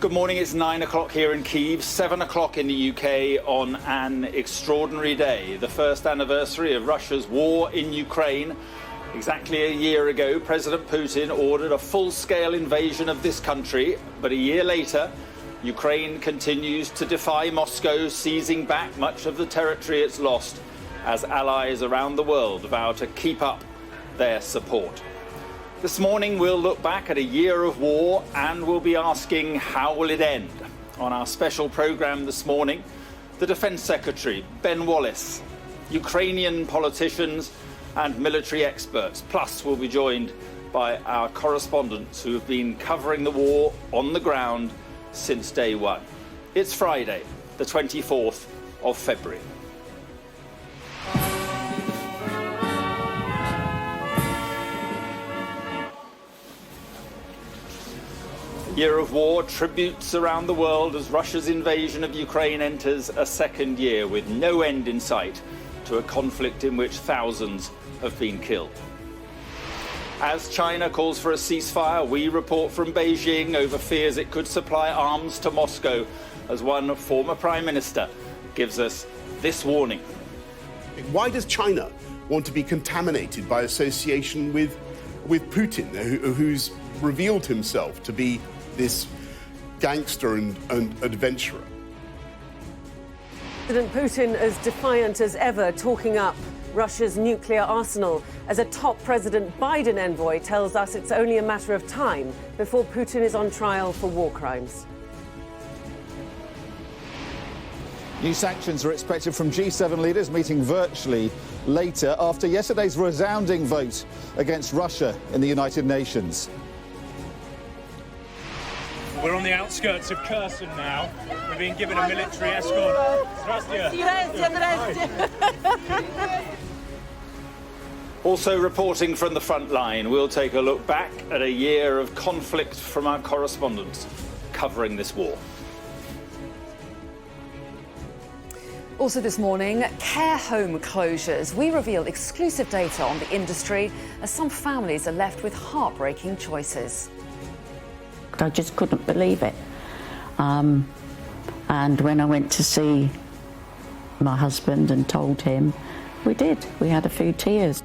Good morning. It's 9 o'clock here in Kyiv, 7 o'clock in the UK on an extraordinary day, the first anniversary of Russia's war in Ukraine. Exactly a year ago, President Putin ordered a full-scale invasion of this country, but a year later, Ukraine continues to defy Moscow, seizing back much of the territory it's lost as allies around the world vow to keep up their support. This morning we'll look back at a year of war and we'll be asking how will it end? On our special programme this morning, the Defence Secretary, Ben Wallace, Ukrainian politicians and military experts. Plus we'll be joined by our correspondents who have been covering the war on the ground since day one. It's Friday, the 24th of February. Year of war, tributes around the world as Russia's invasion of Ukraine enters a second year with no end in sight to a conflict in which thousands have been killed. As China calls for a ceasefire, we report from Beijing over fears it could supply arms to Moscow as one former Prime Minister gives us this warning. Why does China want to be contaminated by association with Putin, who's revealed himself to be this gangster and adventurer? President Putin as defiant as ever, talking up Russia's nuclear arsenal, as a top President Biden envoy tells us it's only a matter of time before Putin is on trial for war crimes. New sanctions are expected from G7 leaders meeting virtually later after yesterday's resounding vote against Russia in the United Nations. We're on the outskirts of Kherson now. We're being given a military escort. Also reporting from the front line, we'll take a look back at a year of conflict from our correspondents covering this war. Also this morning, care home closures. We reveal exclusive data on the industry as some families are left with heartbreaking choices. I just couldn't believe it. And when I went to see my husband and told him, we had a few tears.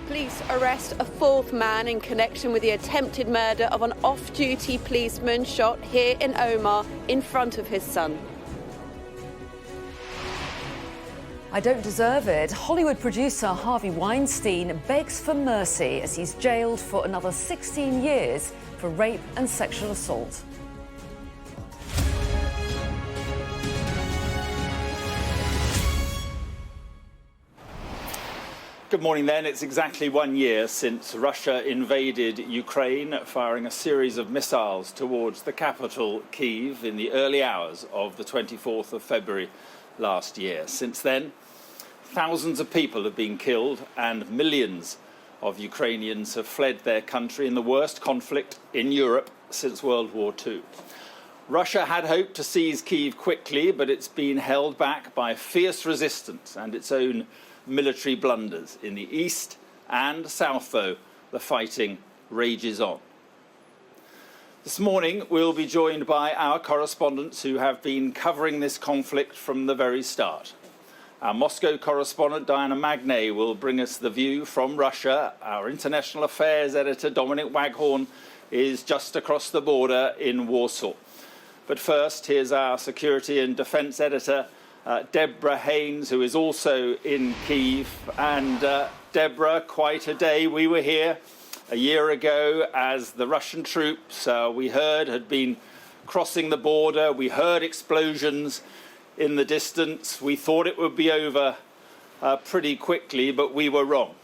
Police arrest a fourth man in connection with the attempted murder of an off-duty policeman shot here in Omagh in front of his son. I don't deserve it. Hollywood producer Harvey Weinstein begs for mercy as he's jailed for another 16 years for rape and sexual assault. Good morning then. It's exactly 1 year since Russia invaded Ukraine, firing a series of missiles towards the capital, Kyiv, in the early hours of the 24th of February last year. Since then, thousands of people have been killed and millions of Ukrainians have fled their country in the worst conflict in Europe since World War II. Russia had hoped to seize Kyiv quickly, but it's been held back by fierce resistance and its own military blunders. In the east and south, though, the fighting rages on. This morning, we'll be joined by our correspondents who have been covering this conflict from the very start. Our Moscow correspondent, Diana Magnay, will bring us the view from Russia. Our international affairs editor, Dominic Waghorn, is just across the border in Warsaw. But first, here's our security and defence editor, Deborah Haynes, who is also in Kyiv. And Deborah, quite a day. We were here a year ago as the Russian troops, we heard, had been crossing the border. We heard explosions in the distance. We thought it would be over pretty quickly, but we were wrong.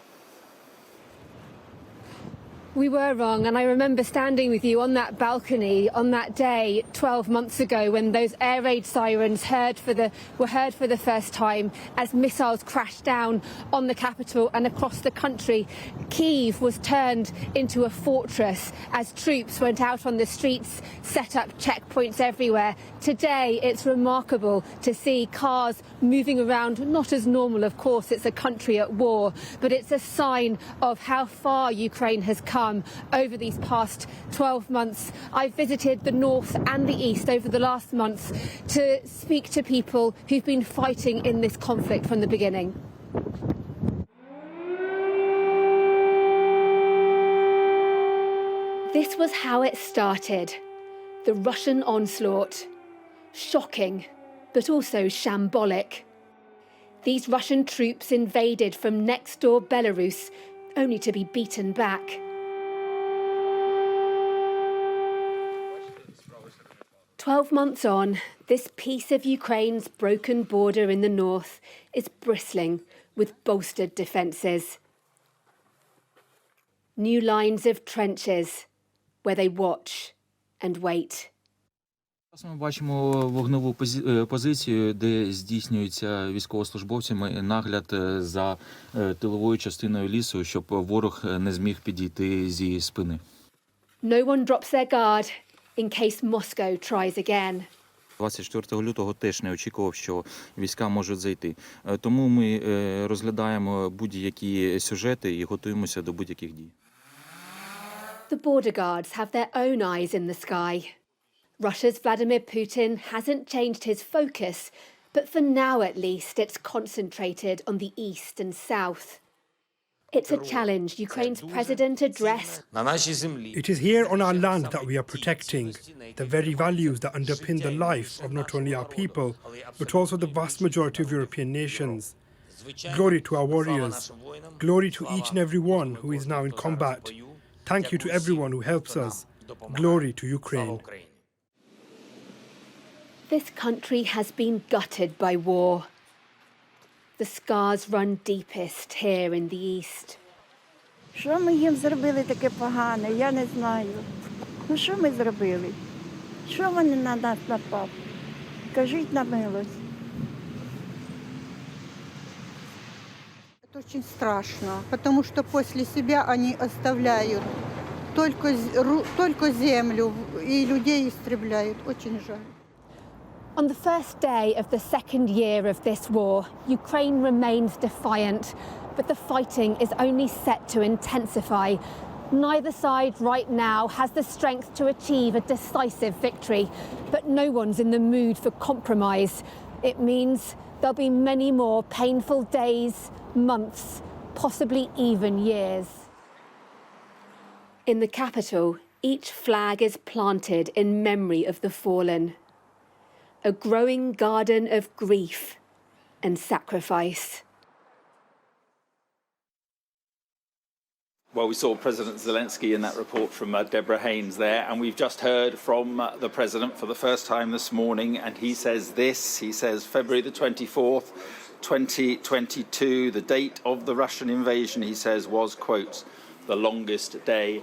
We were wrong, and I remember standing with you on that balcony on that day 12 months ago when those air raid sirens were heard for the first time as missiles crashed down on the capital and across the country. Kyiv was turned into a fortress as troops went out on the streets, set up checkpoints everywhere. Today, it's remarkable to see cars moving around, not as normal, of course, it's a country at war, but it's a sign of how far Ukraine has come come over these past 12 months. I've visited the north and the east over the last month to speak to people who've been fighting in this conflict from the beginning. This was how it started. The Russian onslaught. Shocking, but also shambolic. These Russian troops invaded from next door Belarus, only to be beaten back. 12 months on, this piece of Ukraine's broken border in the north is bristling with bolstered defences. New lines of trenches where they watch and wait. Ми бачимо вогневу позицію, де здійснюється військовослужбовцями нагляд за тиловою частиною лісу, щоб ворог не зміг підійти зі спини. No one drops their guard in case Moscow tries again. 24 лютого теж не очікував, що війська можуть зайти. Тому ми розглядаємо будь-які сюжети і готуємося до будь-яких дій. The border guards have their own eyes in the sky. Russia's Vladimir Putin hasn't changed his focus, but for now at least it's concentrated on the east and south. It's a challenge Ukraine's president addressed. It is here on our land that we are protecting the very values that underpin the life of not only our people, but also the vast majority of European nations. Glory to our warriors. Glory to each and every one who is now in combat. Thank you to everyone who helps us. Glory to Ukraine. This country has been gutted by war. The scars run deepest here in the east. Що ми їм зробили таке погане, я не знаю. Ну що ми зробили? Що вони на нас напали? Кажіть на милость. Это очень страшно, потому что после себя они оставляют только землю и людей истребляют. Очень жаль. On the first day of the second year of this war, Ukraine remains defiant, but the fighting is only set to intensify. Neither side right now has the strength to achieve a decisive victory, but no one's in the mood for compromise. It means there'll be many more painful days, months, possibly even years. In the capital, each flag is planted in memory of the fallen. A growing garden of grief and sacrifice. Well, we saw President Zelensky in that report from Deborah Haynes there, and we've just heard from the President for the first time this morning, and he says this, he says February the 24th, 2022, the date of the Russian invasion, he says, was, quote, the longest day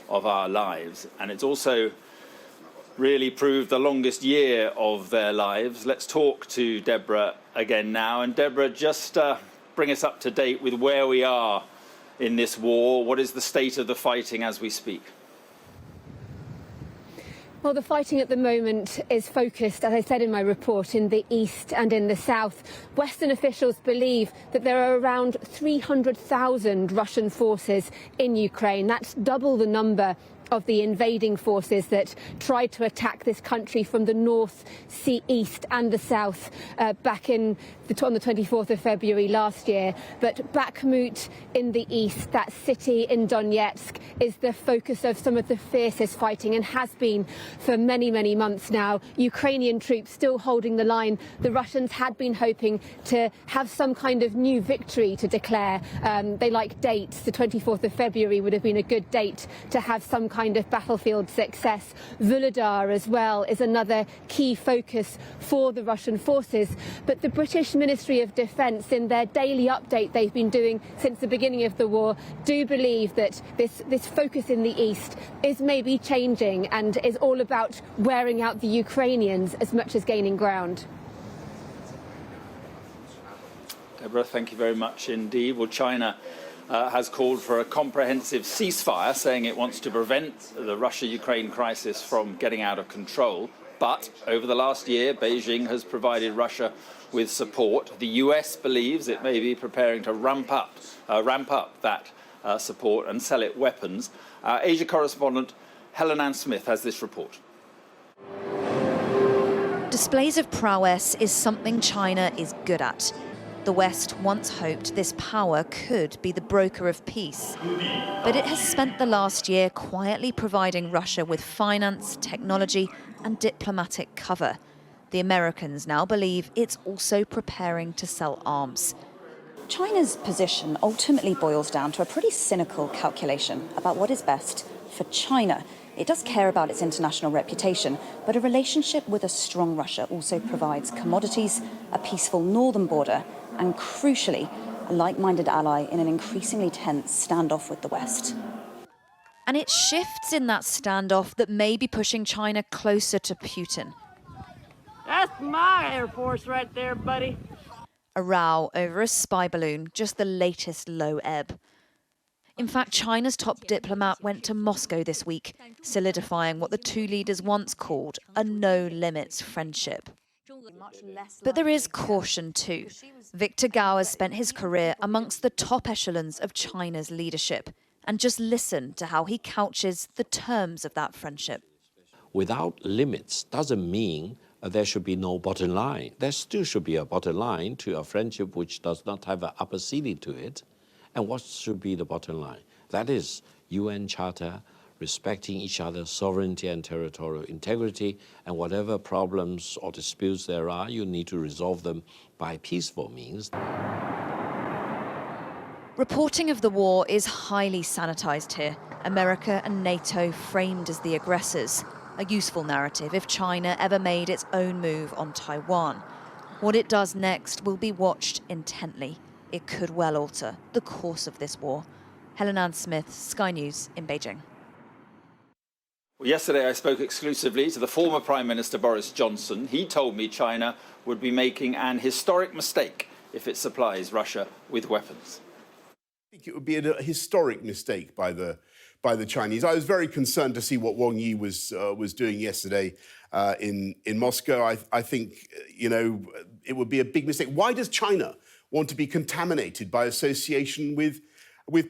of our lives. And it's also really proved the longest year of their lives. Let's talk to Deborah again now. And Deborah, just bring us up to date with where we are in this war. What is the state of the fighting as we speak? Well, the fighting at the moment is focused, as I said in my report, in the east and in the south. Western officials believe that there are around 300,000 Russian forces in Ukraine. That's double the number of the invading forces that tried to attack this country from the north, east and the south back on the 24th of February last year. But Bakhmut in the east, that city in Donetsk, is the focus of some of the fiercest fighting and has been for many, many months now. Ukrainian troops still holding the line. The Russians had been hoping to have some kind of new victory to declare. They like dates. The 24th of February would have been a good date to have some kind of battlefield success. Vuhledar as well is another key focus for the Russian forces. But the British Ministry of Defence, in their daily update they've been doing since the beginning of the war, do believe that this focus in the east is maybe changing and is all about wearing out the Ukrainians as much as gaining ground. Deborah, thank you very much indeed. Well, China has called for a comprehensive ceasefire, saying it wants to prevent the Russia-Ukraine crisis from getting out of control. But over the last year, Beijing has provided Russia with support. The US believes it may be preparing to ramp up that support and sell it weapons. Our Asia correspondent Helen Smith has this report. Displays of prowess is something China is good at. The West once hoped this power could be the broker of peace. But it has spent the last year quietly providing Russia with finance, technology and diplomatic cover. The Americans now believe it's also preparing to sell arms. China's position ultimately boils down to a pretty cynical calculation about what is best for China. It does care about its international reputation, but a relationship with a strong Russia also provides commodities, a peaceful northern border, and crucially, a like-minded ally in an increasingly tense standoff with the West. And it's shifts in that standoff that may be pushing China closer to Putin. That's my Air Force right there, buddy. A row over a spy balloon, just the latest low ebb. In fact, China's top diplomat went to Moscow this week, solidifying what the two leaders once called a no-limits friendship. But there is caution too. Victor Gao has spent his career amongst the top echelons of China's leadership. And just listen to how he couches the terms of that friendship. Without limits doesn't mean there should be no bottom line. There still should be a bottom line to a friendship which does not have an upper ceiling to it. And what should be the bottom line? That is UN Charter, respecting each other's sovereignty and territorial integrity, and whatever problems or disputes there are, you need to resolve them by peaceful means. Reporting of the war is highly sanitized here. America and NATO framed as the aggressors. A useful narrative if China ever made its own move on Taiwan. What it does next will be watched intently. It could well alter the course of this war. Helen Smith, Sky News in Beijing. Well, yesterday I spoke exclusively to the former Prime Minister Boris Johnson. He told me China would be making an historic mistake if it supplies Russia with weapons. I think it would be a historic mistake by the Chinese. I was very concerned to see what Wang Yi was doing yesterday in Moscow. I think, you know, it would be a big mistake. Why does China want to be contaminated by association with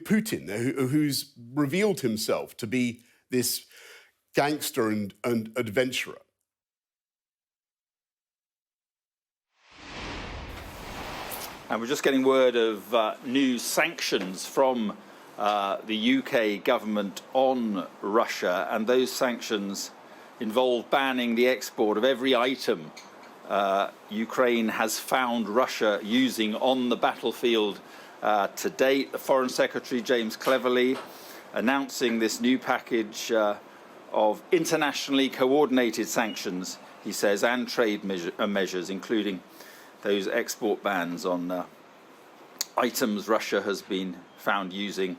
Putin, who's revealed himself to be this gangster and adventurer? And we're just getting word of new sanctions from the UK government on Russia, and those sanctions involve banning the export of every item Ukraine has found Russia using on the battlefield to date. The Foreign Secretary, James Cleverly, announcing this new package of internationally coordinated sanctions, he says, and trade measures, including those export bans on items Russia has been found using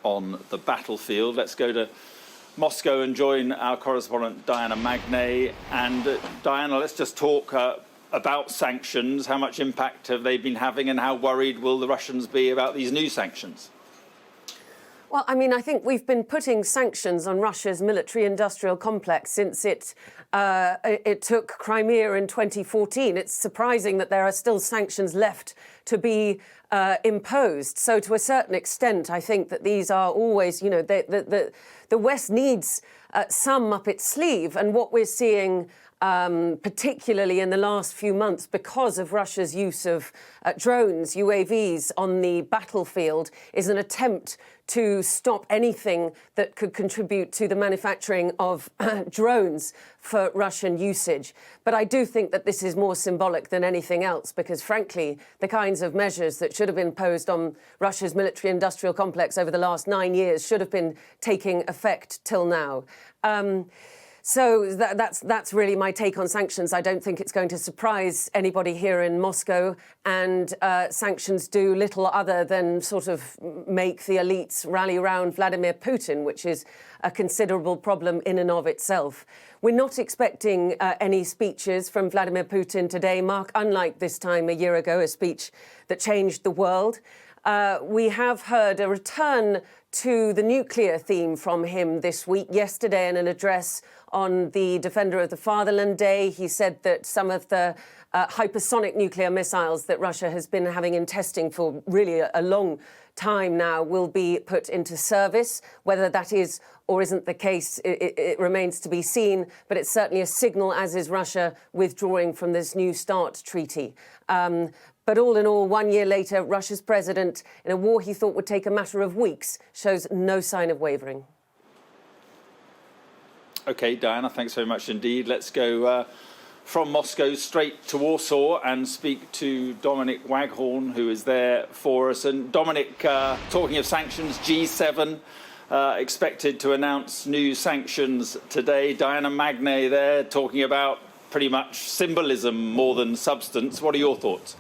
on the battlefield. Let's go to Moscow and join our correspondent Diana Magnay. And Diana, let's just talk about sanctions. How much impact have they been having, and how worried will the Russians be about these new sanctions? Well, I mean, I think we've been putting sanctions on Russia's military-industrial complex since it took Crimea in 2014. It's surprising that there are still sanctions left to be imposed. So to a certain extent, I think that these are always, you know, the West needs some up its sleeve. And what we're seeing, particularly in the last few months, because of Russia's use of drones, UAVs on the battlefield, is an attempt to stop anything that could contribute to the manufacturing of drones for Russian usage. But I do think that this is more symbolic than anything else, because frankly, the kinds of measures that should have been imposed on Russia's military-industrial complex over the last 9 years should have been taking effect till now. So that's really my take on sanctions. I don't think it's going to surprise anybody here in Moscow, and sanctions do little other than sort of make the elites rally around Vladimir Putin, which is a considerable problem in and of itself. We're not expecting any speeches from Vladimir Putin today, Mark, unlike this time a year ago, a speech that changed the world. We have heard a return to the nuclear theme from him this week. Yesterday, in an address on the Defender of the Fatherland Day, he said that some of the hypersonic nuclear missiles that Russia has been having in testing for really a long time now will be put into service. Whether that is or isn't the case, it remains to be seen, but it's certainly a signal, as is Russia withdrawing from this New START treaty. But all in all, 1 year later, Russia's president, in a war he thought would take a matter of weeks, shows no sign of wavering. OK, Diana, thanks very much indeed. Let's go from Moscow straight to Warsaw and speak to Dominic Waghorn, who is there for us. And Dominic, talking of sanctions, G7 expected to announce new sanctions today. Diana Magnay there talking about pretty much symbolism more than substance. What are your thoughts?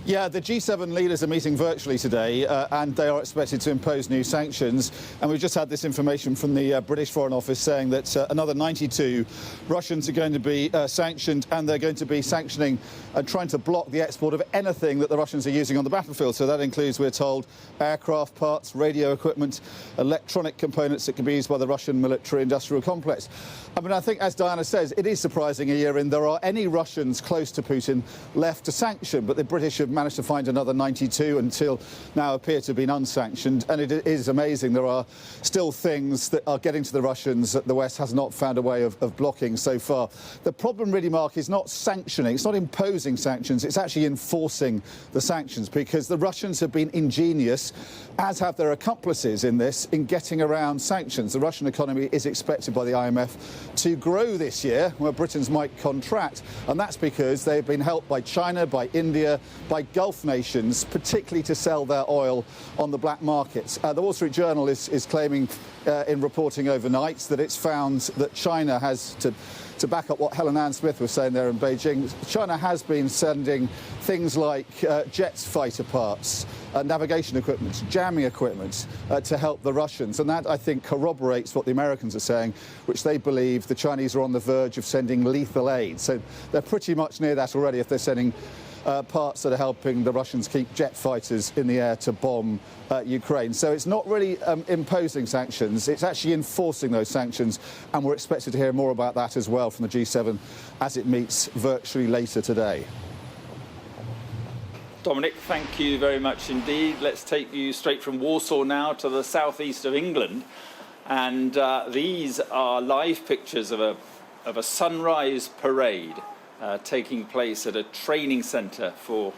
Yeah, the G7 leaders are meeting virtually today and they are expected to impose new sanctions. And we've just had this information from the British Foreign Office saying that another 92 Russians are going to be sanctioned, and they're going to be sanctioning and trying to block the export of anything that the Russians are using on the battlefield. So that includes, we're told, aircraft parts, radio equipment, electronic components that can be used by the Russian military-industrial complex. I mean, I think, as Diana says, it is surprising a year in there are any Russians close to Putin left to sanction, but the British have managed to find another 92 until now appear to have been unsanctioned. And it is amazing. There are still things that are getting to the Russians that the West has not found a way of blocking so far. The problem really, Mark, is not sanctioning. It's not imposing sanctions. It's actually enforcing the sanctions, because the Russians have been ingenious, as have their accomplices in this, in getting around sanctions. The Russian economy is expected by the IMF to grow this year, where Britain's might contract. And that's because they've been helped by China, by India, by Gulf nations, particularly to sell their oil on the black markets. The Wall Street Journal is claiming in reporting overnight that it's found that China has, to back up what Helen Ann Smith was saying there in Beijing, China has been sending things like jet fighter parts, navigation equipment, jamming equipment to help the Russians. And that, I think, corroborates what the Americans are saying, which they believe the Chinese are on the verge of sending lethal aid. So they're pretty much near that already if they're sending parts that are helping the Russians keep jet fighters in the air to bomb Ukraine. So it's not really imposing sanctions, it's actually enforcing those sanctions, and we're expected to hear more about that as well from the G7 as it meets virtually later today. Dominic, thank you very much indeed. Let's take you straight from Warsaw now to the southeast of England. And these are live pictures of a sunrise parade taking place at a training centre for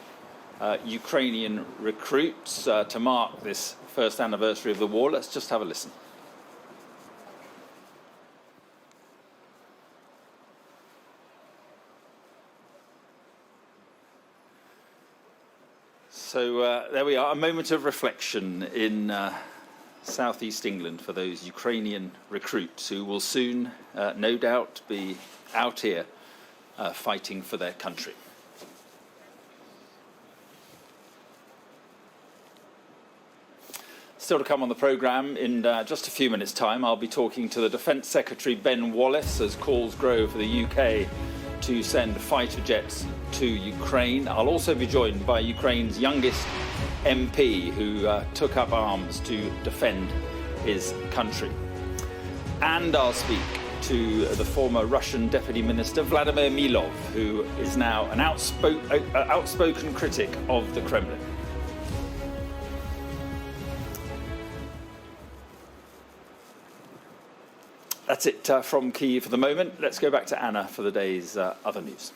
Ukrainian recruits to mark this first anniversary of the war. Let's just have a listen. So there we are, a moment of reflection in southeast England for those Ukrainian recruits who will soon, no doubt, be out here fighting for their country. Still to come on the programme, in just a few minutes' time, I'll be talking to the Defence Secretary Ben Wallace as calls grow for the UK to send fighter jets to Ukraine. I'll also be joined by Ukraine's youngest MP who took up arms to defend his country. And I'll speak to the former Russian Deputy Minister Vladimir Milov, who is now an outspoken critic of the Kremlin. That's it from Kyiv for the moment. Let's go back to Anna for the day's other news.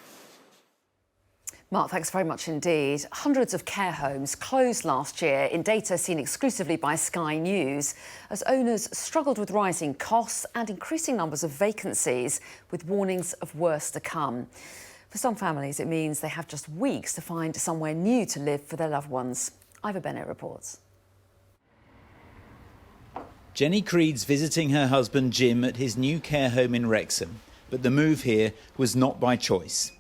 Mark, thanks very much indeed. Hundreds of care homes closed last year in data seen exclusively by Sky News as owners struggled with rising costs and increasing numbers of vacancies, with warnings of worse to come. For some families, it means they have just weeks to find somewhere new to live for their loved ones. Ivor Bennett reports. Jenny Creed's visiting her husband Jim at his new care home in Wrexham, but the move here was not by choice.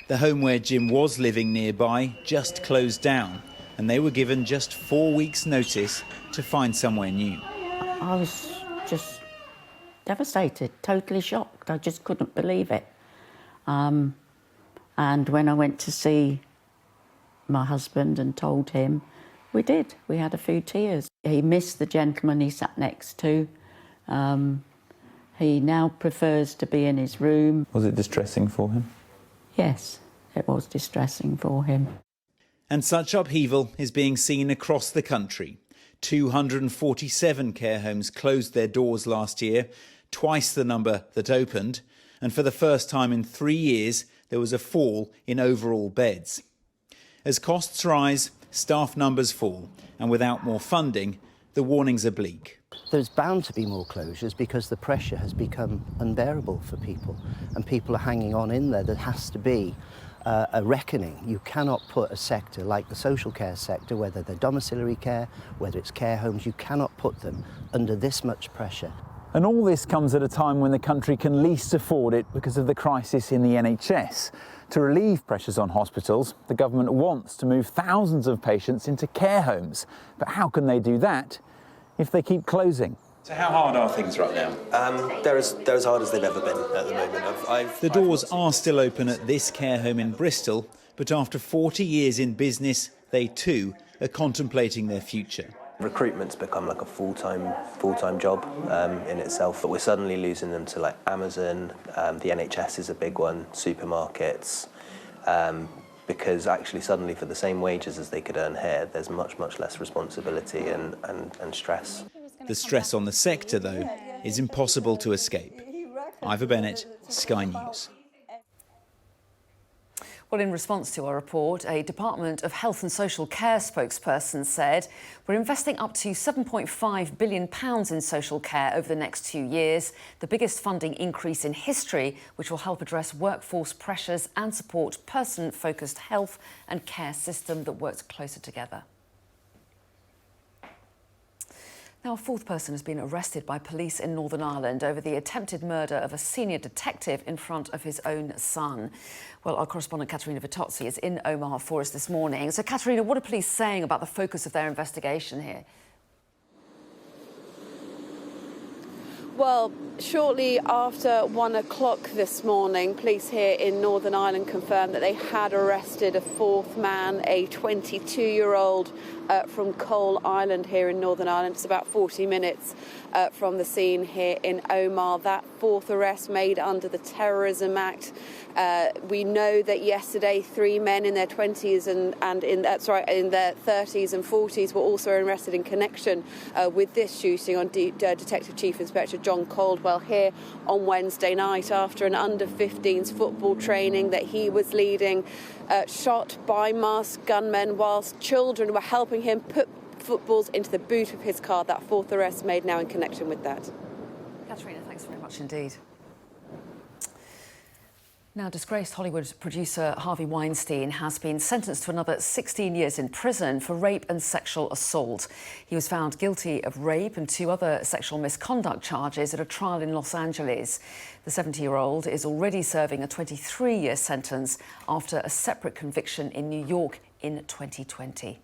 The home where Jim was living nearby just closed down, and they were given just 4 weeks' notice to find somewhere new. I was just devastated, totally shocked. I just couldn't believe it. And when I went to see my husband and told him, we did. We had a few tears. He missed the gentleman he sat next to. He now prefers to be in his room. Was it distressing for him? Yes, it was distressing for him. And such upheaval is being seen across the country. 247 care homes closed their doors last year, twice the number that opened. And for the first time in 3 years, there was a fall in overall beds. As costs rise, staff numbers fall, and without more funding, the warnings are bleak. There's bound to be more closures because the pressure has become unbearable for people, and people are hanging on in there. There has to be a reckoning. You cannot put a sector like the social care sector, whether they're domiciliary care, whether it's care homes, you cannot put them under this much pressure. And all this comes at a time when the country can least afford it because of the crisis in the NHS. To relieve pressures on hospitals, the government wants to move thousands of patients into care homes. But how can they do that if they keep closing? So how hard are things right now? They're as hard as they've ever been at the moment. The doors are still open at this care home in Bristol, but after 40 years in business, they too are contemplating their future. Recruitment's become like a full-time job in itself, but we're suddenly losing them to like Amazon, the NHS is a big one, supermarkets, because actually suddenly for the same wages as they could earn here, there's much less responsibility and stress. The stress on the sector, though, is impossible to escape. Ivor Bennett, Sky News. Well, in response to our report, a Department of Health and Social Care spokesperson said we're investing up to £7.5 billion in social care over the next 2 years, the biggest funding increase in history, which will help address workforce pressures and support person-focused health and care system that works closer together. Now, a fourth person has been arrested by police in Northern Ireland over the attempted murder of a senior detective in front of his own son. Well, our correspondent Katerina Vitozzi is in Omagh for us this morning. So, Katerina, what are police saying about the focus of their investigation here? Well, shortly after 1 o'clock this morning, police here in Northern Ireland confirmed that they had arrested a fourth man, a 22-year-old from Coal Island here in Northern Ireland. It's about 40 minutes from the scene here in Omagh. That fourth arrest made under the Terrorism Act. We know that yesterday 3 men in their 20s and in their 30s and 40s were also arrested in connection with this shooting on Detective Chief Inspector John Caldwell here on Wednesday night after an under-15s football training that he was leading, shot by masked gunmen whilst children were helping him put footballs into the boot of his car. That fourth arrest made now in connection with that. Katerina, thanks very much indeed. Now, disgraced Hollywood producer Harvey Weinstein has been sentenced to another 16 years in prison for rape and sexual assault. He was found guilty of rape and 2 other sexual misconduct charges at a trial in Los Angeles. The 70-year-old is already serving a 23-year sentence after a separate conviction in New York in 2020.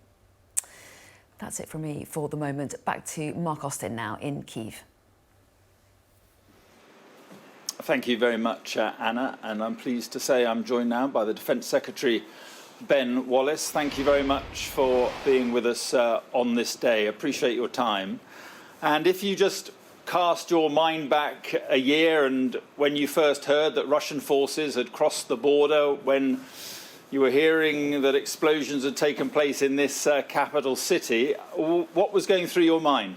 That's it from me for the moment. Back to Mark Austin now in Kyiv. Thank you very much, Anna, and I'm pleased to say I'm joined now by the Defence Secretary, Ben Wallace. Thank you very much for being with us on this day. Appreciate your time. And if you just cast your mind back a year and when you first heard that Russian forces had crossed the border, when you were hearing that explosions had taken place in this capital city, what was going through your mind?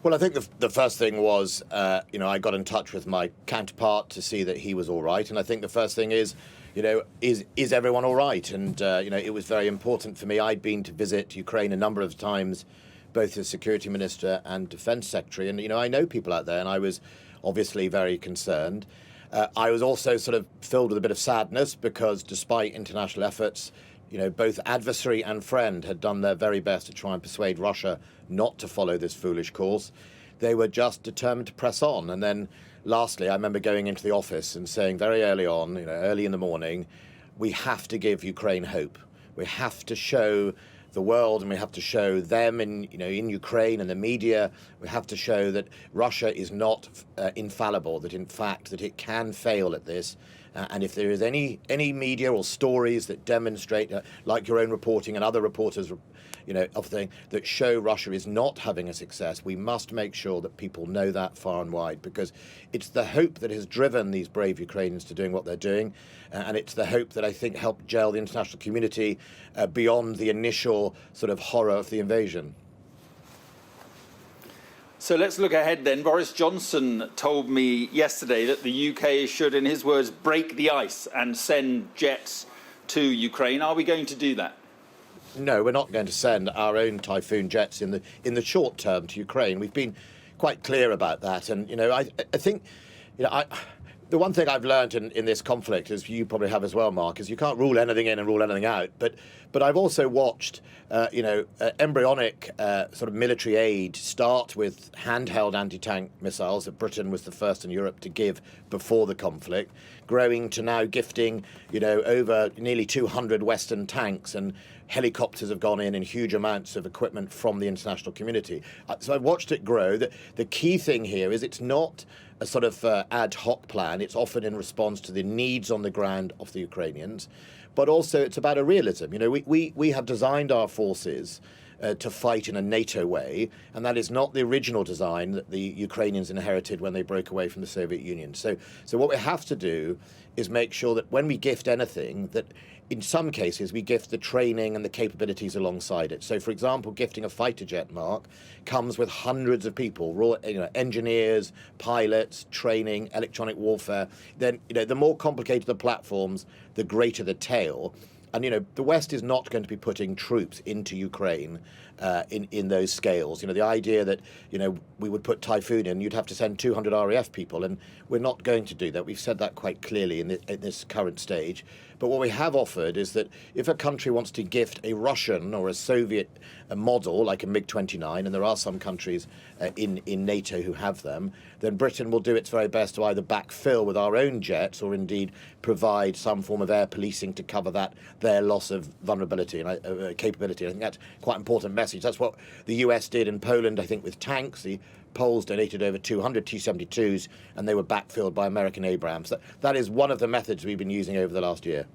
Well, I think the first thing was, I got in touch with my counterpart to see that he was all right. And I think the first thing is, is everyone all right? And, it was very important for me. I'd been to visit Ukraine a number of times, both as Security Minister and Defence Secretary. And, I know people out there, and I was obviously very concerned. I was also sort of filled with a bit of sadness because despite international efforts, both adversary and friend had done their very best to try and persuade Russia not to follow this foolish course. They were just determined to press on. And then lastly, I remember going into the office and saying very early on, early in the morning, we have to give Ukraine hope. We have to show the world and we have to show them in Ukraine and the media, we have to show that Russia is not infallible, that in fact that it can fail at this. And if there is any media or stories that demonstrate, like your own reporting and other reporters of thing that show Russia is not having a success. We must make sure that people know that far and wide, because it's the hope that has driven these brave Ukrainians to doing what they're doing, and it's the hope that I think helped gel the international community beyond the initial sort of horror of the invasion. So let's look ahead then. Boris Johnson told me yesterday that the UK should, in his words, break the ice and send jets to Ukraine. Are we going to do that? No, we're not going to send our own Typhoon jets in the short term to Ukraine. We've been quite clear about that. And, I think, the one thing I've learned in this conflict, as you probably have as well, Mark, is you can't rule anything in and rule anything out. But I've also watched, embryonic sort of military aid start with handheld anti-tank missiles that Britain was the first in Europe to give before the conflict, growing to now gifting, over nearly 200 Western tanks, and helicopters have gone in huge amounts of equipment from the international community. So I've watched it grow. The key thing here is it's not a sort of ad hoc plan. It's often in response to the needs on the ground of the Ukrainians, but also it's about a realism. We have designed our forces to fight in a NATO way, and that is not the original design that the Ukrainians inherited when they broke away from the Soviet Union. So what we have to do is make sure that when we gift anything, that in some cases we gift the training and the capabilities alongside it. So, for example, gifting a fighter jet, Mark, comes with hundreds of people, raw, engineers, pilots, training, electronic warfare. Then, the more complicated the platforms, the greater the tail. And, the West is not going to be putting troops into Ukraine in those scales. The idea that, we would put Typhoon in, you'd have to send 200 RAF people, and we're not going to do that. We've said that quite clearly in this current stage. But what we have offered is that if a country wants to gift a Russian or a Soviet model, like a MiG-29, and there are some countries in NATO who have them, then Britain will do its very best to either backfill with our own jets or indeed provide some form of air policing to cover their loss of vulnerability and capability. I think that's quite an important message. That's what the US did in Poland, I think, with tanks. The Poles donated over 200 T-72s, and they were backfilled by American Abrams. That is one of the methods we've been using over the last year.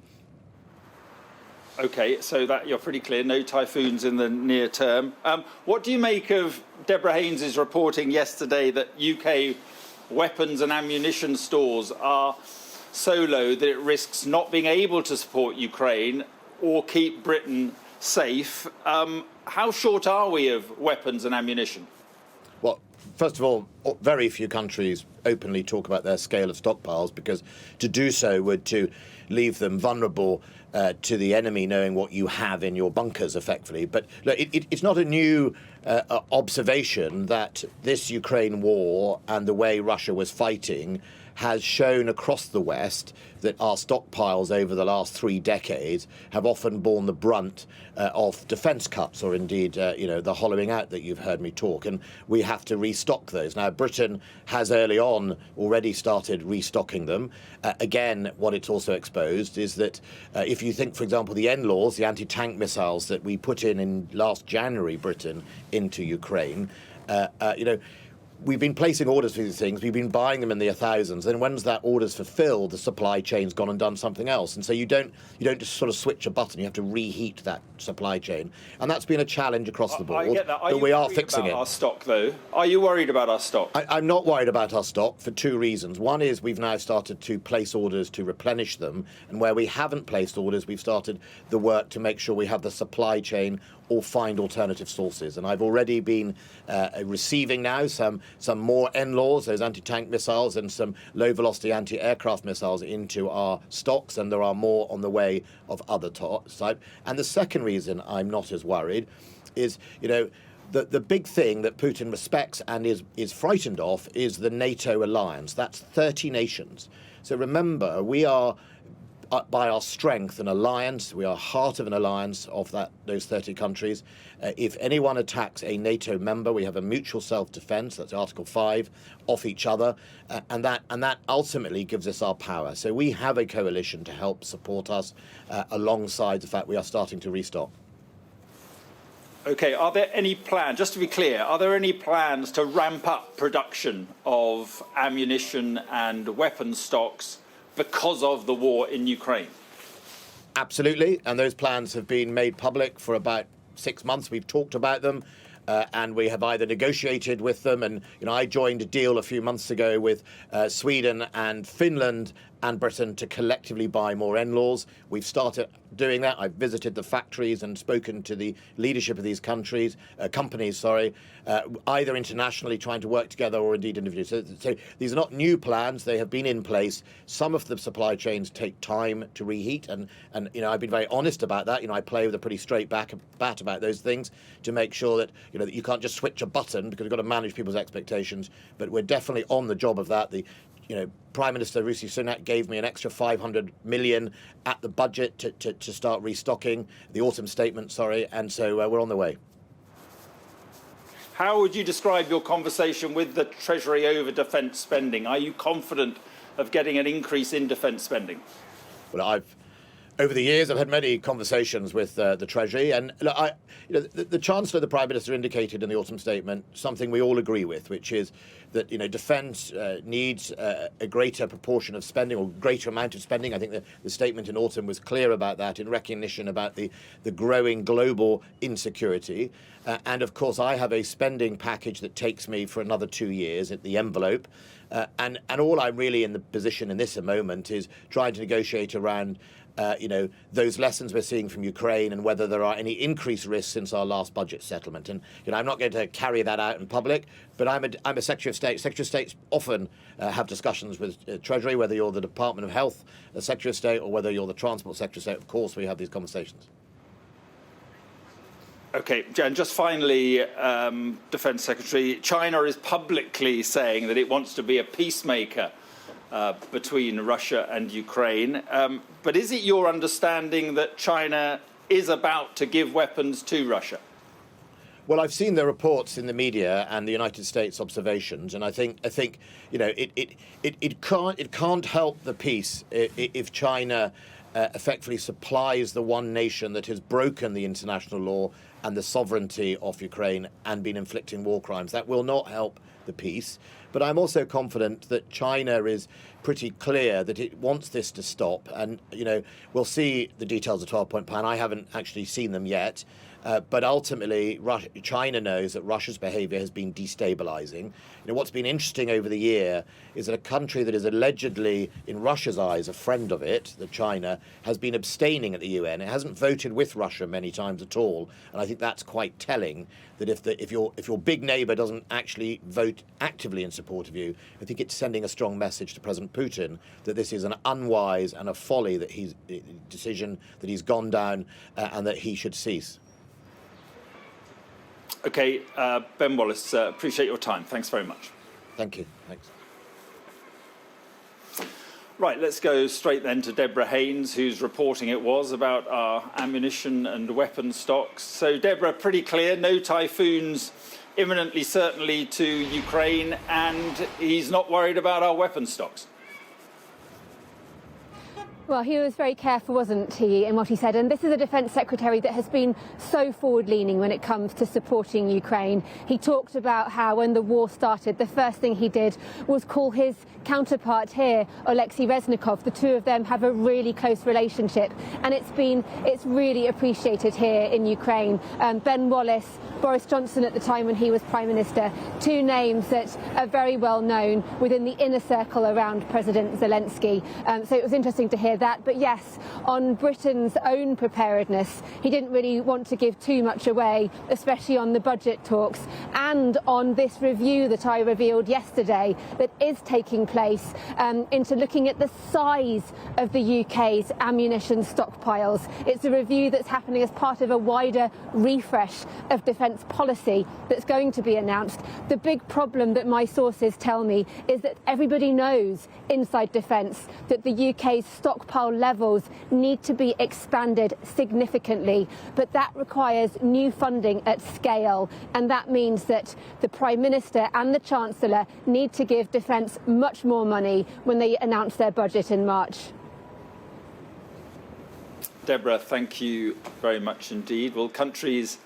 OK, so that you're pretty clear, no Typhoons in the near term. What do you make of Deborah Haynes's reporting yesterday that UK weapons and ammunition stores are so low that it risks not being able to support Ukraine or keep Britain safe? How short are we of weapons and ammunition? Well, first of all, very few countries openly talk about their scale of stockpiles, because to do so would to leave them vulnerable to the enemy knowing what you have in your bunkers, effectively. But look, it's not a new observation that this Ukraine war and the way Russia was fighting has shown across the West that our stockpiles over the last 3 decades have often borne the brunt of defence cuts, or indeed, the hollowing out that you've heard me talk, and we have to restock those. Now, Britain has early on already started restocking them. Again, what it's also exposed is that if you think, for example, the NLAWs, the anti-tank missiles that we put in last January, Britain, into Ukraine, we've been placing orders for these things. We've been buying them in the thousands. And once that order's fulfilled, the supply chain's gone and done something else. And so you don't just sort of switch a button. You have to reheat that supply chain. And that's been a challenge across the board. I get that. But we are fixing it. Our stock, though? Are you worried about our stock? I'm not worried about our stock for 2 reasons. One is we've now started to place orders to replenish them. And where we haven't placed orders, we've started the work to make sure we have the supply chain or find alternative sources. And I've already been receiving now some more NLAWs, those anti-tank missiles, and some low-velocity anti-aircraft missiles into our stocks, and there are more on the way of other type. And the second reason I'm not as worried is, the big thing that Putin respects and is frightened of is the NATO alliance. That's 30 nations. So remember, we are, by our strength, an alliance. We are heart of an alliance of those 30 countries. If anyone attacks a NATO member, we have a mutual self-defense, that's Article 5, off each other, and that ultimately gives us our power. So we have a coalition to help support us alongside the fact we are starting to restock. OK, are there any plans, just to be clear, are there any plans to ramp up production of ammunition and weapons stocks because of the war in Ukraine? Absolutely, and those plans have been made public for about 6 months we've talked about them. And we have either negotiated with them, and I joined a deal a few months ago with Sweden and Finland and Britain to collectively buy more NLAWs. We've started doing that. I've visited the factories and spoken to the leadership of these companies, either internationally trying to work together or indeed individually. So these are not new plans. They have been in place. Some of the supply chains take time to reheat, and I've been very honest about that. I play with a pretty straight bat about those things to make sure that that you can't just switch a button, because you've got to manage people's expectations. But we're definitely on the job of that. Prime Minister Rishi Sunak gave me an extra 500 million at the budget to start restocking, the autumn statement, and so we're on the way. How would you describe your conversation with the Treasury over defence spending? Are you confident of getting an increase in defence spending? Well, over the years, I've had many conversations with the Treasury, and the Chancellor, the Prime Minister, indicated in the autumn statement something we all agree with, which is that defence needs a greater proportion of spending, or greater amount of spending. I think the statement in autumn was clear about that, in recognition about the growing global insecurity. And of course, I have a spending package that takes me for another 2 years at the envelope. And all I'm really in the position in this moment is trying to negotiate around those lessons we're seeing from Ukraine, and whether there are any increased risks since our last budget settlement. And I'm not going to carry that out in public, but I'm a Secretary of State. Secretary of States often have discussions with Treasury, whether you're the Department of Health Secretary of State or whether you're the Transport Secretary of State. Of course, we have these conversations. OK, and just finally, Defence Secretary, China is publicly saying that it wants to be a peacemaker between Russia and Ukraine. But is it your understanding that China is about to give weapons to Russia? Well, I've seen the reports in the media and the United States observations, and I think it can't help the peace if China effectively supplies the one nation that has broken the international law and the sovereignty of Ukraine and been inflicting war crimes. That will not help the peace. But I'm also confident that China is pretty clear that it wants this to stop. And, we'll see the details of the 12-point plan. I haven't actually seen them yet. But ultimately, China knows that Russia's behaviour has been destabilising. What's been interesting over the year is that a country that is allegedly, in Russia's eyes, a friend of it, that China, has been abstaining at the UN. It hasn't voted with Russia many times at all. And I think that's quite telling, that if your big neighbour doesn't actually vote actively in support of you, I think it's sending a strong message to President Putin that this is an unwise and a folly decision that he's gone down and that he should cease. OK, Ben Wallace, appreciate your time. Thanks very much. Thank you. Thanks. Right, let's go straight then to Deborah Haynes, whose reporting it was about our ammunition and weapon stocks. So, Deborah, pretty clear, no typhoons imminently, certainly to Ukraine, and he's not worried about our weapon stocks. Well, he was very careful, wasn't he, in what he said? And this is a Defence Secretary that has been so forward-leaning when it comes to supporting Ukraine. He talked about how when the war started, the first thing he did was call his counterpart here, Oleksiy Reznikov. The two of them have a really close relationship, and it's really appreciated here in Ukraine. Ben Wallace, Boris Johnson at the time when he was Prime Minister, two names that are very well known within the inner circle around President Zelensky. So it was interesting to hear that. But yes, on Britain's own preparedness, he didn't really want to give too much away, especially on the budget talks and on this review that I revealed yesterday that is taking place into looking at the size of the UK's ammunition stockpiles. It's a review that's happening as part of a wider refresh of defence policy that's going to be announced. The big problem that my sources tell me is that everybody knows inside defence that the UK's stockpile levels need to be expanded significantly, but that requires new funding at scale, and that means that the Prime Minister and the Chancellor need to give defence much more money when they announce their budget in March. Deborah, thank you very much indeed. Well, countries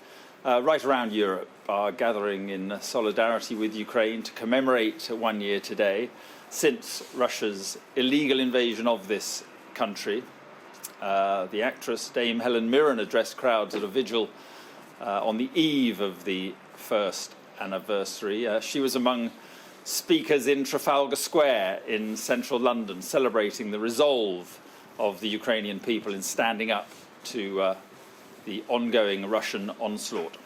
right around Europe are gathering in solidarity with Ukraine to commemorate 1 year today since Russia's illegal invasion of this country. The actress Dame Helen Mirren addressed crowds at a vigil on the eve of the first anniversary. She was among speakers in Trafalgar Square in central London, celebrating the resolve of the Ukrainian people in standing up to the ongoing Russian onslaught.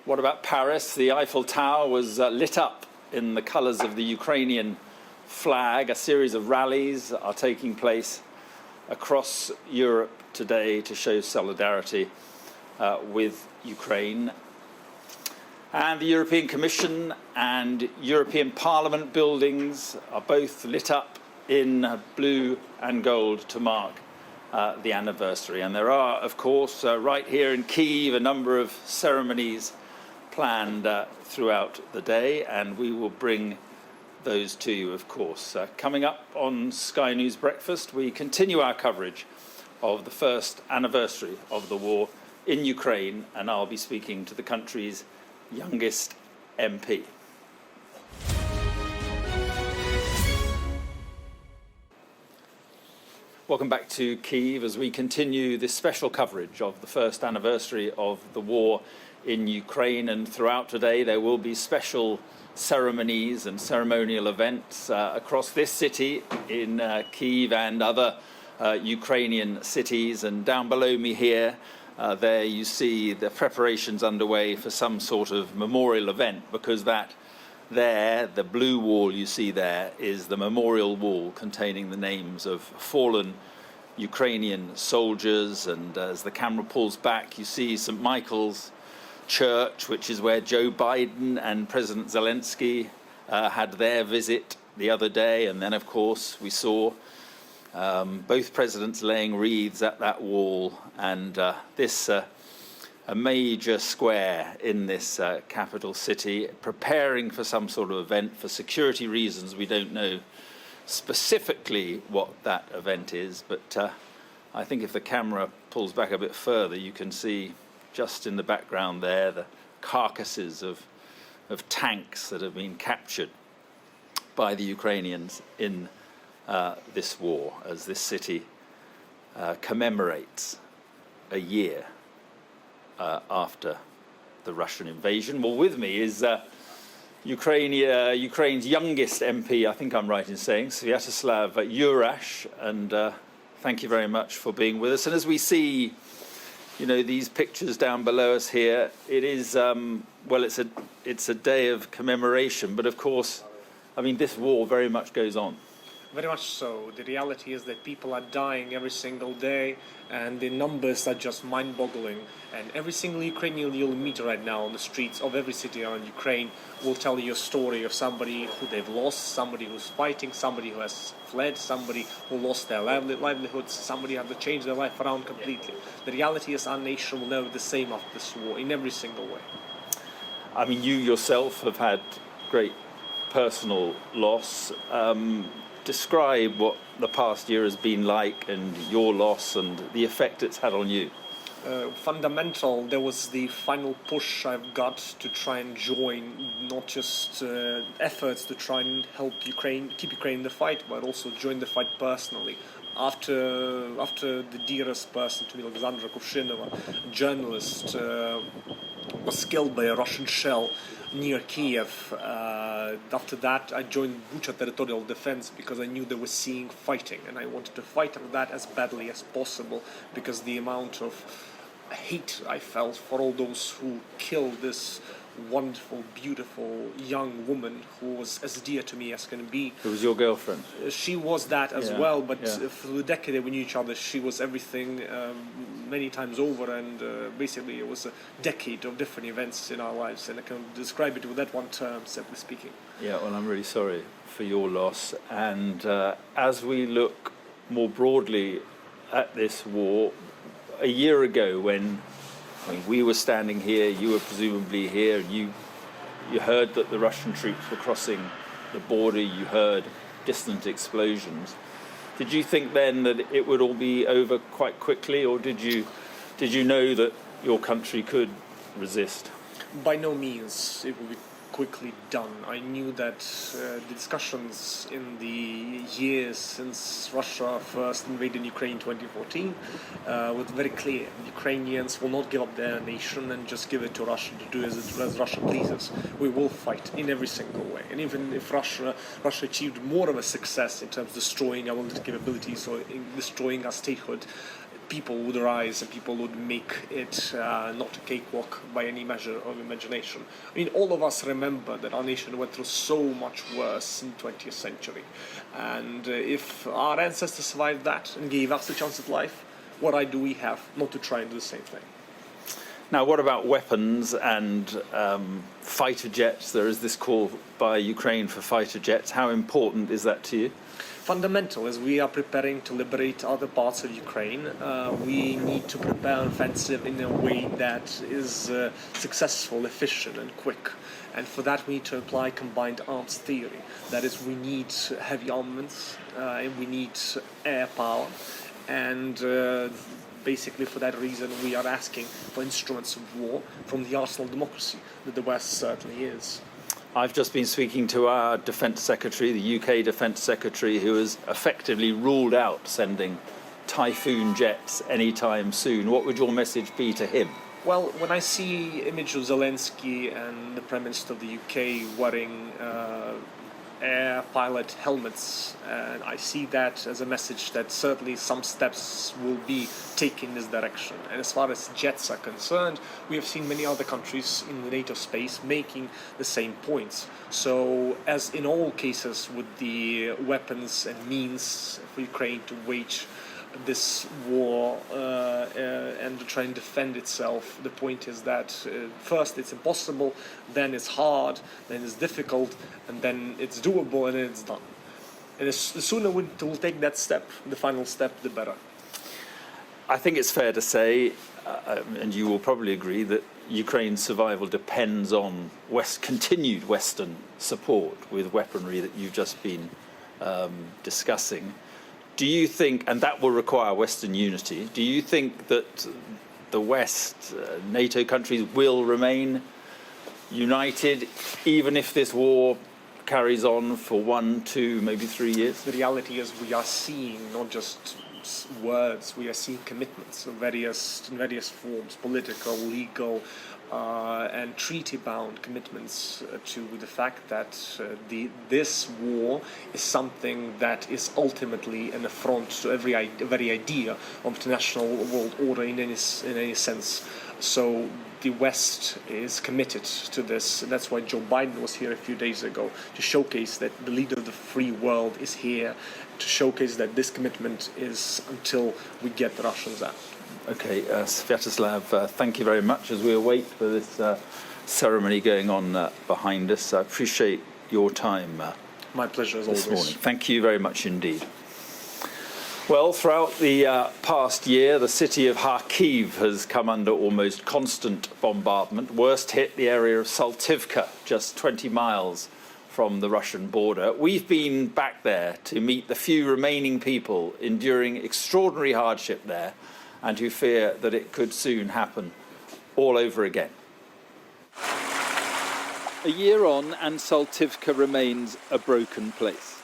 What about Paris? The Eiffel Tower was lit up in the colours of the Ukrainian flag. A series of rallies are taking place across Europe today to show solidarity with Ukraine. And the European Commission and European Parliament buildings are both lit up in blue and gold to mark the anniversary. And there are, of course, right here in Kyiv, a number of ceremonies planned throughout the day, and we will bring those to you, of course. Coming up on Sky News Breakfast, we continue our coverage of the first anniversary of the war in Ukraine, and I'll be speaking to the country's youngest MP. Welcome back to Kyiv as we continue this special coverage of the first anniversary of the war in Ukraine, and throughout today there will be special ceremonies and ceremonial events across this city in Kyiv and other Ukrainian cities. And down below me here, there you see the preparations underway for some sort of memorial event, because that there, the blue wall you see there, is the memorial wall containing the names of fallen Ukrainian soldiers. And as the camera pulls back, you see St. Michael's Church, which is where Joe Biden and President Zelensky had their visit the other day. And then, of course, we saw both presidents laying wreaths at that wall, and this a major square in this capital city, preparing for some sort of event. For security reasons, we don't know specifically what that event is, but I think if the camera pulls back a bit further, you can see just in the background there the carcasses of tanks that have been captured by the Ukrainians in this war, as this city commemorates a year after the Russian invasion. Well, with me is Ukraine's youngest MP, I think I'm right in saying, Sviatoslav Yurash, and thank you very much for being with us. And as we see, you know, these pictures down below us here, it is, well, it's a day of commemoration, but of course, I mean, this war very much goes on. Very much so. The reality is that people are dying every single day, and the numbers are just mind-boggling. And every single Ukrainian you'll meet right now on the streets of every city around Ukraine will tell you a story of somebody who they've lost, somebody who's fighting, somebody who has fled, somebody who lost their livelihoods, somebody who had to change their life around completely. The reality is our nation will never be the same after this war in every single way. I mean, you yourself have had great personal loss. Describe what the past year has been like, and your loss and the effect it's had on you. Fundamental, there was the final push I've got to try and join not just efforts to try and help Ukraine, keep Ukraine in the fight, but also join the fight personally. After the dearest person to me, Alexandra Kuvshinova, a journalist, was killed by a Russian shell near Kiev. After that, I joined Bucha Territorial Defense because I knew they were seeing fighting, and I wanted to fight for that as badly as possible, because the amount of hate I felt for all those who killed this wonderful, beautiful young woman who was as dear to me as can be. Who was your girlfriend? She was that as well, but through the decade we knew each other, she was everything many times over, and basically it was a decade of different events in our lives, and I can describe it with that one term, simply speaking. Yeah, well, I'm really sorry for your loss, and as we look more broadly at this war, a year ago when we were standing here, you were presumably here, you heard that the Russian troops were crossing the border, you heard distant explosions. Did you think then that it would all be over quite quickly, or did you know that your country could resist? By no means. It would be quickly done. I knew that the discussions in the years since Russia first invaded Ukraine in 2014 were very clear. Ukrainians will not give up their nation and just give it to Russia to do as Russia pleases. We will fight in every single way. And even if Russia achieved more of a success in terms of destroying our military capabilities or in destroying our statehood, people would rise and people would make it not a cakewalk by any measure of imagination. I mean, all of us remember that our nation went through so much worse in the 20th century. And if our ancestors survived that and gave us a chance at life, what right do we have not to try and do the same thing? Now, what about weapons and fighter jets? There is this call by Ukraine for fighter jets. How important is that to you? Fundamental. As we are preparing to liberate other parts of Ukraine, we need to prepare an offensive in a way that is successful, efficient and quick. And for that we need to apply combined arms theory. That is, we need heavy armaments, and we need air power, and basically for that reason we are asking for instruments of war from the arsenal of democracy that the West certainly is. I've just been speaking to our Defence Secretary, the UK Defence Secretary, who has effectively ruled out sending Typhoon jets anytime soon. What would your message be to him? Well, when I see images of Zelensky and the Prime Minister of the UK wearing air pilot helmets, and I see that as a message that certainly some steps will be taken in this direction. And as far as jets are concerned, we have seen many other countries in the NATO space making the same points. So, as in all cases with the weapons and means for Ukraine to wage this war and to try and defend itself, the point is that first it's impossible, then it's hard, then it's difficult, and then it's doable, and then it's done. And the sooner we'll take that step, the final step, the better. I think it's fair to say, and you will probably agree, that Ukraine's survival depends on continued Western support with weaponry that you've just been discussing. Do you think, and that will require Western unity, do you think that the West, NATO countries, will remain united even if this war carries on for 1, 2, maybe 3 years? The reality is we are seeing not just words, we are seeing commitments in various forms, political, legal, and treaty-bound commitments to the fact that this war is something that is ultimately an affront to very idea of international world order in any sense. So the West is committed to this. That's why Joe Biden was here a few days ago, to showcase that the leader of the free world is here, to showcase that this commitment is until we get the Russians out. Okay, Sviatoslav, thank you very much as we await for this ceremony going on behind us. I appreciate your time. My pleasure as this always. Morning. Thank you very much indeed. Well, throughout the past year, the city of Kharkiv has come under almost constant bombardment. Worst hit the area of Saltivka, just 20 miles from the Russian border. We've been back there to meet the few remaining people enduring extraordinary hardship there, and who fear that it could soon happen all over again. A year on, and Saltivka remains a broken place.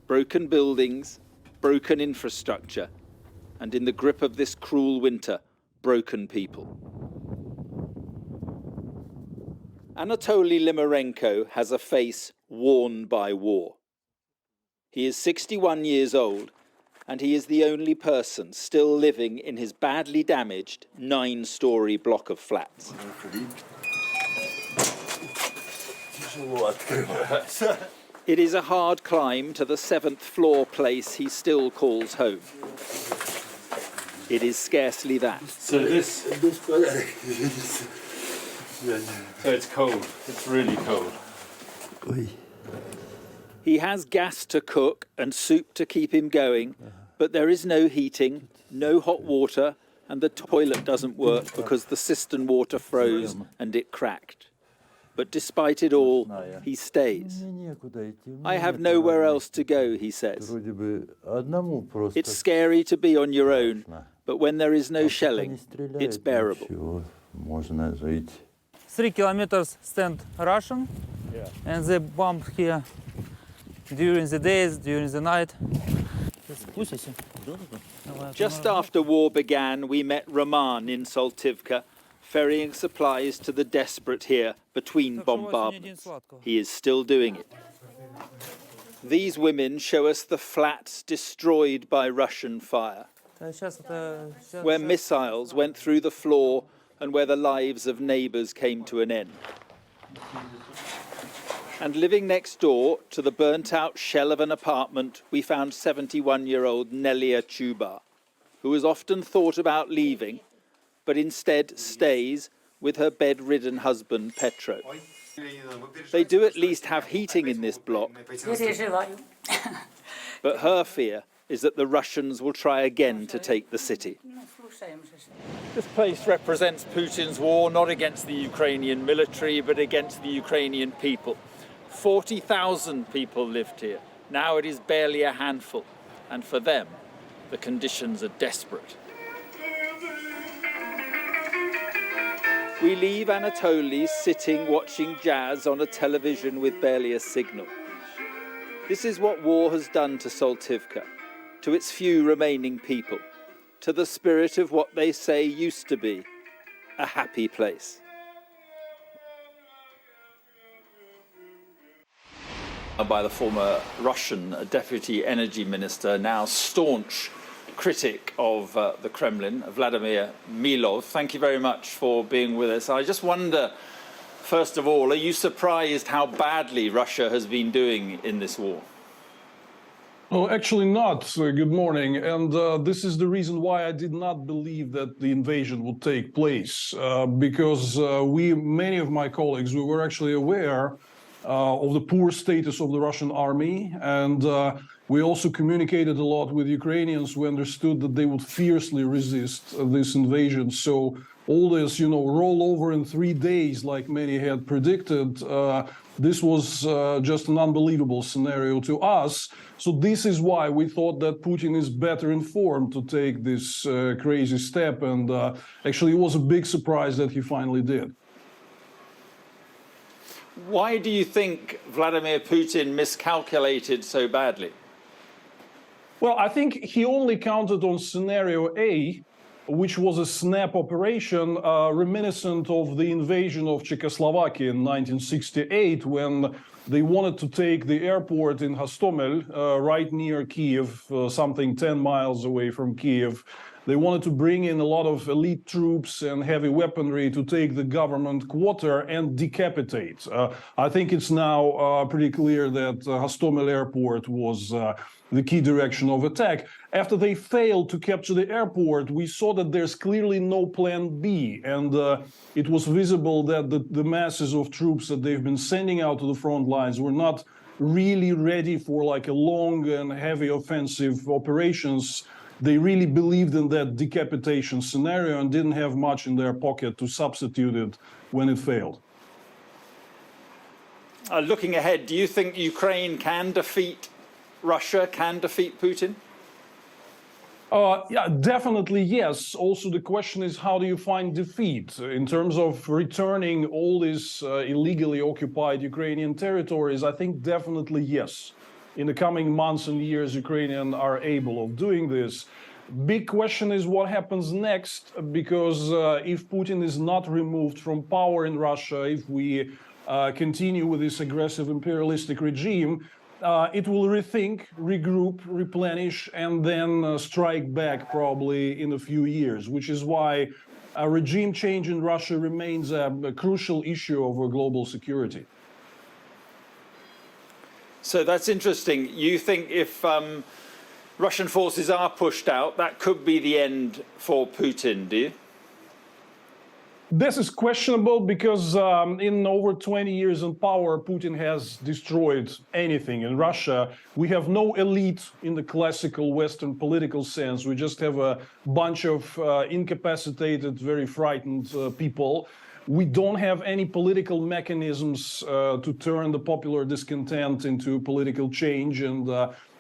Broken buildings, broken infrastructure, and in the grip of this cruel winter, broken people. Anatoly Limarenko has a face worn by war. He is 61 years old, and he is the only person still living in his badly damaged 9-storey block of flats. It is a hard climb to the 7th floor place he still calls home. It is scarcely that. So it's cold. It's really cold. He has gas to cook and soup to keep him going, but there is no heating, no hot water, and the toilet doesn't work because the cistern water froze and it cracked. But despite it all, he stays. I have nowhere else to go, he says. It's scary to be on your own, but when there is no shelling, it's bearable. 3 kilometers stand Russian, and they bomb here during the days, during the night. Just after war began, we met Roman in Soltivka, ferrying supplies to the desperate here between bombardments. He is still doing it. These women show us the flats destroyed by Russian fire, where missiles went through the floor and where the lives of neighbours came to an end. And living next door to the burnt-out shell of an apartment, we found 71-year-old Nelia Chuba, who has often thought about leaving, but instead stays with her bedridden husband, Petro. They do at least have heating in this block, but her fear is that the Russians will try again to take the city. This place represents Putin's war not against the Ukrainian military, but against the Ukrainian people. 40,000 people lived here. Now it is barely a handful, and for them, the conditions are desperate. We leave Anatoly sitting watching jazz on a television with barely a signal. This is what war has done to Soltivka, to its few remaining people, to the spirit of what they say used to be a happy place. By the former Russian deputy energy minister, now staunch critic of the Kremlin, Vladimir Milov. Thank you very much for being with us. I just wonder, first of all, are you surprised how badly Russia has been doing in this war? Oh, actually not. Good morning. And this is the reason why I did not believe that the invasion would take place, because many of my colleagues, we were actually aware of the poor status of the Russian army, and we also communicated a lot with Ukrainians who understood that they would fiercely resist this invasion. So all this, roll over in 3 days, like many had predicted, this was just an unbelievable scenario to us. So this is why we thought that Putin is better informed to take this crazy step, and actually it was a big surprise that he finally did. Why do you think Vladimir Putin miscalculated so badly? Well, I think he only counted on scenario A, which was a snap operation reminiscent of the invasion of Czechoslovakia in 1968, when they wanted to take the airport in Hostomel, right near Kiev, something 10 miles away from Kiev. They wanted to bring in a lot of elite troops and heavy weaponry to take the government quarter and decapitate. I think it's now pretty clear that Hostomel airport was the key direction of attack. After they failed to capture the airport, we saw that there's clearly no plan B. And it was visible that the masses of troops that they've been sending out to the front lines were not really ready for like a long and heavy offensive operations. They really believed in that decapitation scenario and didn't have much in their pocket to substitute it when it failed. Looking ahead, do you think Ukraine can defeat Russia, can defeat Putin? Yeah, definitely yes. Also, the question is, how do you find defeat? In terms of returning all these illegally occupied Ukrainian territories, I think definitely yes. In the coming months and years, Ukrainians are able of doing this. Big question is what happens next, because if Putin is not removed from power in Russia, if we continue with this aggressive imperialistic regime, it will rethink, regroup, replenish, and then strike back probably in a few years, which is why a regime change in Russia remains a crucial issue of global security. So that's interesting. You think if Russian forces are pushed out, that could be the end for Putin, do you? This is questionable because in over 20 years in power, Putin has destroyed anything in Russia. We have no elite in the classical Western political sense. We just have a bunch of incapacitated, very frightened people. We don't have any political mechanisms to turn the popular discontent into political change, and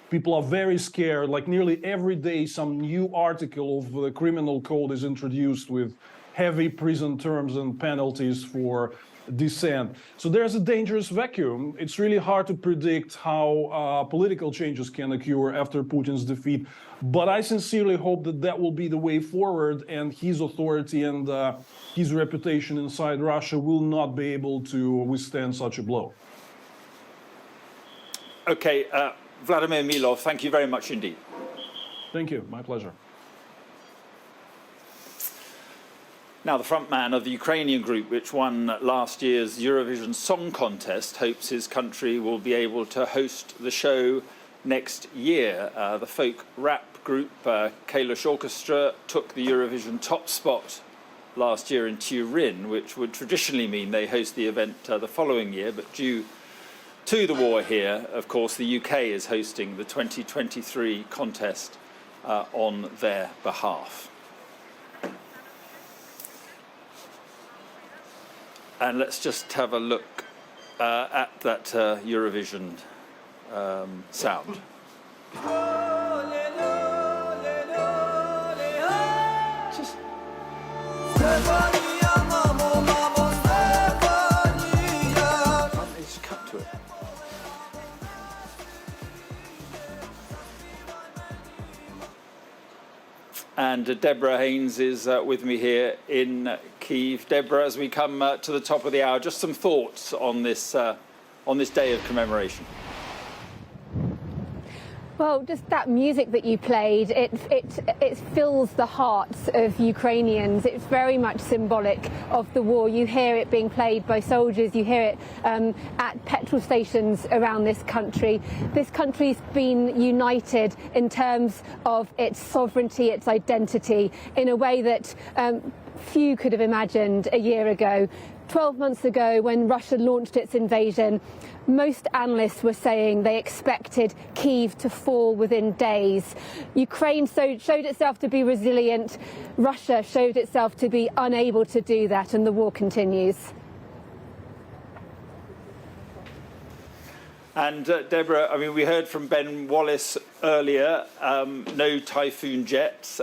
people are very scared. Like nearly every day, some new article of the criminal code is introduced with heavy prison terms and penalties for dissent. So there's a dangerous vacuum. It's really hard to predict how political changes can occur after Putin's defeat. But I sincerely hope that that will be the way forward, and his authority and his reputation inside Russia will not be able to withstand such a blow. Okay, Vladimir Milov, thank you very much indeed. Thank you, my pleasure. Now, the frontman of the Ukrainian group, which won last year's Eurovision Song Contest, hopes his country will be able to host the show next year. The folk rap group Kalisz Orchestra took the Eurovision top spot last year in Turin, which would traditionally mean they host the event the following year. But due to the war here, of course, the UK is hosting the 2023 contest on their behalf. And let's just have a look at that Eurovision sound. Just... Let's cut to it. And Deborah Haynes is with me here in Kyiv. Deborah, as we come to the top of the hour, just some thoughts on this day of commemoration. Well, just that music that you played, it fills the hearts of Ukrainians. It's very much symbolic of the war. You hear it being played by soldiers, you hear it at petrol stations around this country. This country's been united in terms of its sovereignty, its identity, in a way that few could have imagined a year ago. 12 months ago, when Russia launched its invasion, most analysts were saying they expected Kyiv to fall within days. Ukraine showed itself to be resilient. Russia showed itself to be unable to do that, and the war continues. And Deborah, I mean, we heard from Ben Wallace earlier, no Typhoon jets,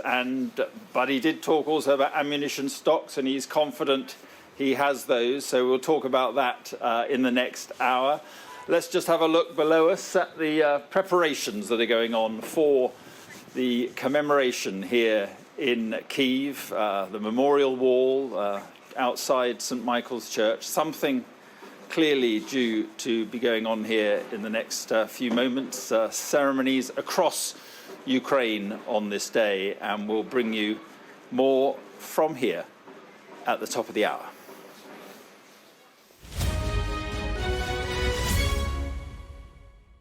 but he did talk also about ammunition stocks, and he's confident he has those. So we'll talk about that in the next hour. Let's just have a look below us at the preparations that are going on for the commemoration here in Kyiv, the memorial wall outside St. Michael's Church. Something clearly due to be going on here in the next few moments. Ceremonies across Ukraine on this day, and we'll bring you more from here at the top of the hour.